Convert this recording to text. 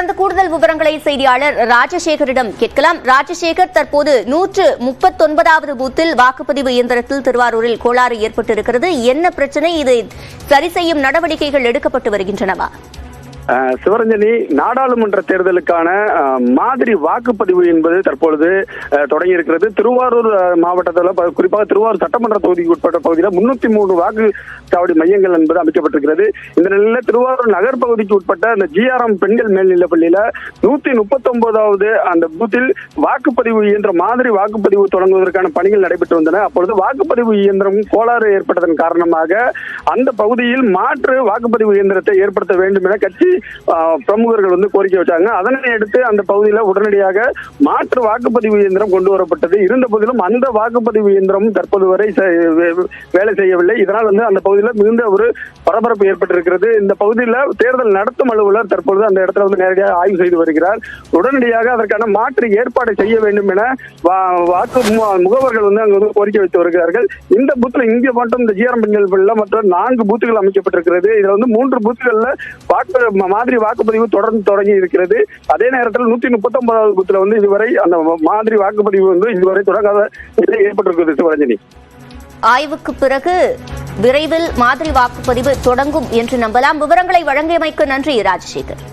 தொடர்ந்து கூடுதல் விவரங்களை செய்தியாளர் ராஜசேகரிடம் கேட்கலாம். ராஜசேகர், தற்போது 139வது பூத்தில் வாக்குப்பதிவு இயந்திரத்தில் திருவாரூரில் கோளாறு ஏற்பட்டிருக்கிறது. என்ன பிரச்சனை? இதை சரி செய்யும் நடவடிக்கைகள் எடுக்கப்பட்டு வருகின்றனவா? சிவரஞ்சனி, நாடாளுமன்ற தேர்தலுக்கான மாதிரி வாக்குப்பதிவு என்பது தற்பொழுது தொடங்கி இருக்கிறது. திருவாரூர் மாவட்டத்தில், குறிப்பாக திருவாரூர் சட்டமன்ற தொகுதிக்கு உட்பட்ட பகுதியில் 303 வாக்குச்சாவடி மையங்கள் என்பது அமைக்கப்பட்டிருக்கிறது. இந்த நிலையில் திருவாரூர் நகர் பகுதிக்கு உட்பட்ட அந்த GRM பெண்கள் மேல்நிலைப் பள்ளியில 139வது அந்த பூத்தில் வாக்குப்பதிவு இயந்திரம் மாதிரி வாக்குப்பதிவு தொடங்குவதற்கான பணிகள் நடைபெற்று வந்தன. அப்பொழுது வாக்குப்பதிவு இயந்திரம் கோளாறு ஏற்பட்டதன் காரணமாக அந்த பகுதியில் மாற்று வாக்குப்பதிவு இயந்திரத்தை ஏற்படுத்த வேண்டும் என கட்சி பிரமுகர்கள் கோரிக்கை வச்சாங்க. அதனை அடுத்து அந்த பகுதியில் உடனடியாக மாற்று வாக்குப்பதிவு இயந்திரம் கொண்டு வரப்பட்டது. இருந்த போதிலும் அந்த வாக்குப்பதிவு இயந்திரம் தற்போது வரை வேலை செய்யவில்லை. இதனால் அந்த பகுதியில் மிகுந்த ஒரு பரபரப்பு ஏற்பட்டிருக்கிறது. இந்த பகுதியில் தேர்தல் நடத்தும் அலுவலர் தற்பொழுது அந்த இடத்துல நேரடியாக ஆய்வு செய்து வருகிறார். உடனடியாக அதற்கான மாற்று ஏற்பாடு செய்ய வேண்டும் என வாக்கு முகவர்கள் அங்கு கோரிக்கை வைத்து வருகிறார்கள். இந்த பூத்தில் இங்கே மட்டும் இந்த GRM பெண்கள் பள்ளியில் மற்ற 4 பூத்துகள் அமைக்கப்பட்டிருக்கிறது. இதுல 3 பூத்துகள்ல மாதிரி வாக்குப்பதிவு தொடங்கி இருக்கிறது. அதே நேரத்தில் 139வது பூத்துல இதுவரை அந்த மாதிரி வாக்குப்பதிவு இதுவரை தொடங்காத நிலை ஏற்பட்டிருக்கிறது. சிவரஞ்சனி, ஆய்வுக்கு பிறகு விரைவில் மாதிரி வாக்குப்பதிவு தொடங்கும் என்று நம்பலாம். விவரங்களை வழங்கியமைக்கு நன்றி ராஜசேகர்.